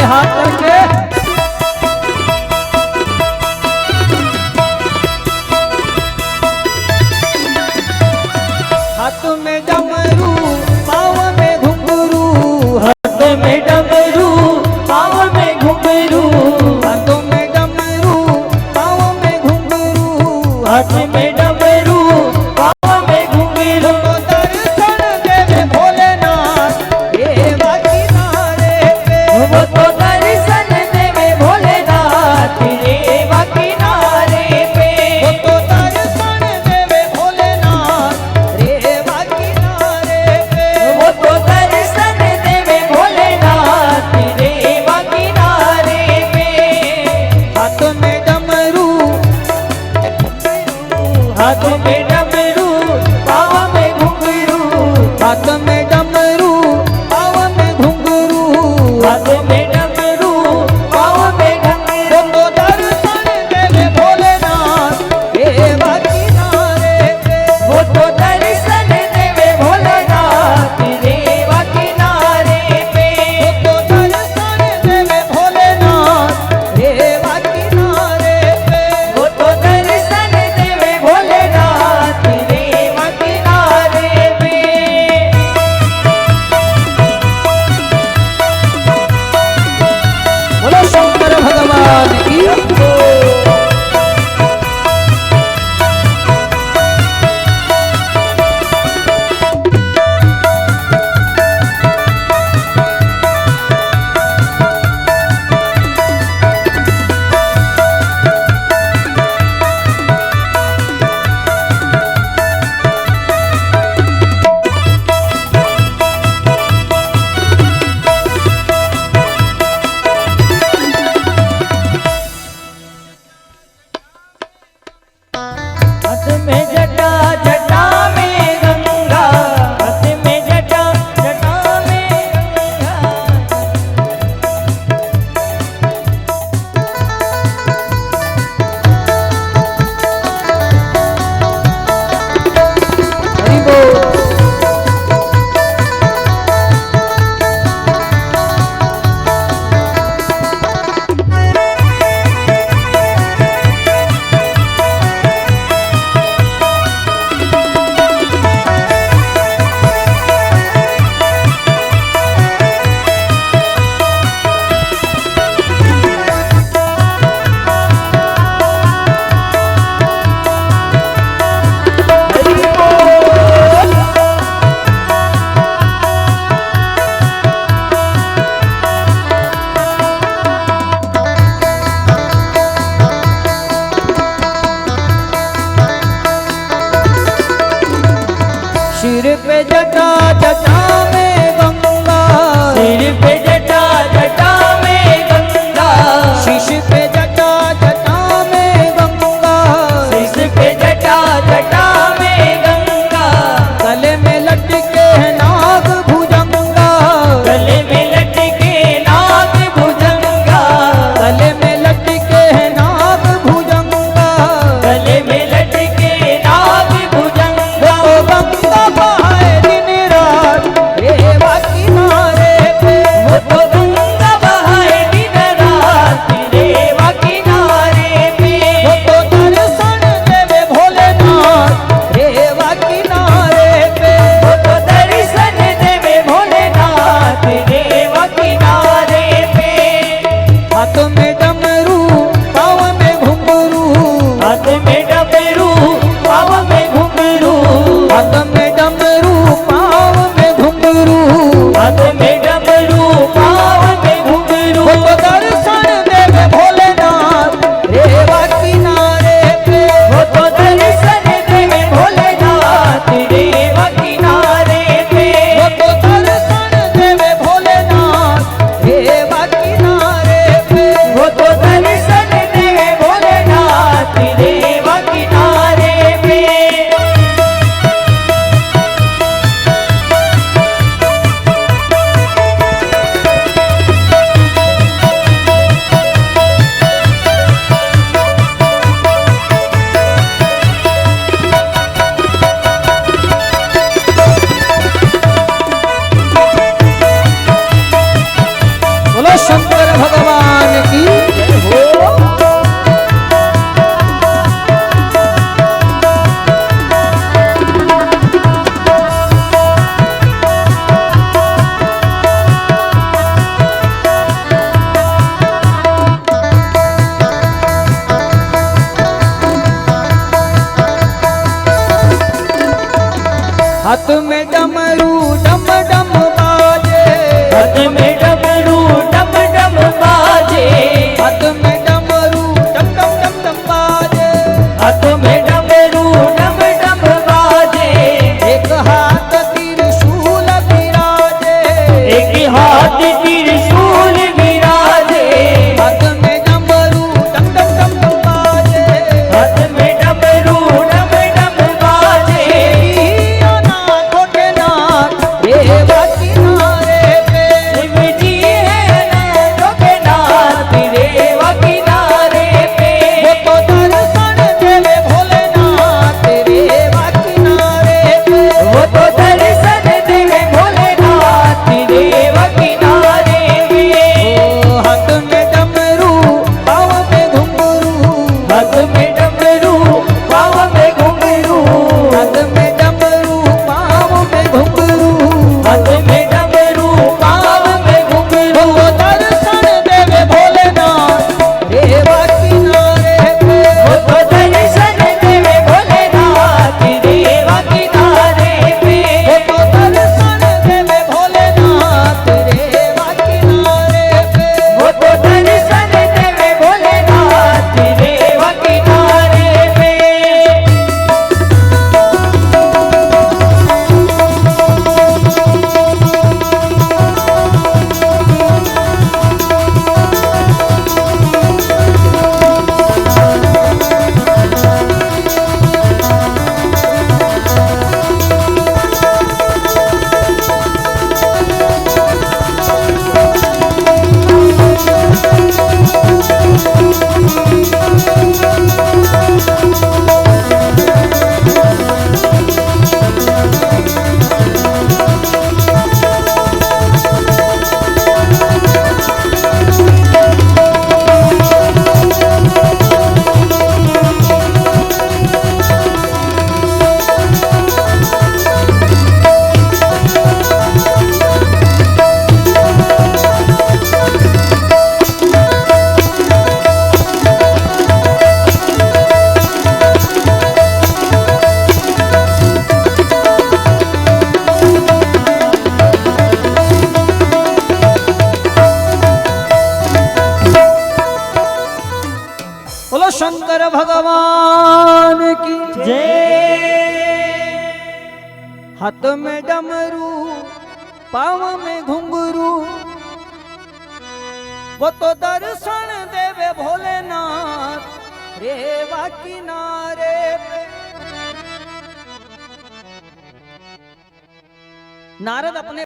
हाथ करके हाथ में डमरू पाँव में घुंघरू, हाथ में डमरू पाँव में घुंघरू, हाथों में डमरू पाँव में घुंघरू, हाथ में डमरू पाँव में घुंघरू। दर्शन देवे भोलेनाथ रेवा किनारे पे, वो तो दर्शन देवे भोलेनाथ रेवा किनारे पे, वो तो दर्शन देवे भोलेनाथ रेवा किनारे पे, वो तो दर्शन देवे भोलेनाथ रेवा किनारे पे। हाथ में डमरू हाथ में डमरू पाँव में घुंघरू, हाथ में डमरू पाँव में घुंघरू, हाथ में डमरू पाँव में घुंघरू। वो तो दर्शन देवे भोलेनाथ रेवा किनारे पे, वो तो दर्शन देवे भोलेनाथ रेवा किनारे पे, वो तो दर्शन देवे भोलेनाथ रेवा किनारे पे। वो तो दर्शन देवे भोलेनाथ रेवा किनारे पे। बोलो शंकर भगवान की हाथ में जटा जटा में गंगा, हाथ में जटा जटा में गंगा। हरि बोल। सिर पे जटा जटा में गंगा, सिर पे जटा जटा में गंगा, शीश पे जटा जटा में गंगा, शीश पे जटा जटा में गंगा, गले में लटके हैं नाग भुजंगा, गले में लटके नाग भुजंगा, गले में लटके हैं नाग भुजंगा, गले में लटके नाग भुजंगा। वो गंगा बहाए दिन रात रेवा किनारे पे, वो तो डमरू डम डम बाजे, हाथ में डमरू डम डम बाजे, हाथ में डमरू डम डम डम डम बाजे, हाथ में डमरू डम डम बाजे, एक हाथ त्रिशूल विराजे, एक हाथ त्रिशूल विराजे, हाथ में डमरू डम डम डम डम बाजे, हाथ में डमरू डम डम बाजे, नाथों के नाथ रेवा किनारे पे, शिव जी है नाथों के नाथ रेवा किनारे पे, वो तो दर्शन देवे भोलेनाथ रेवा किनारे पे, वो तो दर्शन देवे भोलेनाथ रेवा किनारे पे, ओ हाथ में डमरू पाँव में घुंघरू, हाथ में डमरू पाँव में घुंघरू, हाथ में डमरू पाँव में घुंघरू, हाथ में डमरू पाँव में घुंघरू, वो दर्शन देवे भोलेनाथ रेवा किनारे पे, वो तो दर्शन देवे भोलेनाथ रेवा किनारे पे, वो तो दर्शन देवे भोलेनाथ रेवा किनारे पे, वो तो दर्शन देवे भोलेनाथ रेवा किनारे पे। बोलो शंकर भगवान की जय। हाथ में डमरू पाँव में घुंघरू, वो तो दर्शन देवे भोलेनाथ रेवा किनारे पे। नारद अपने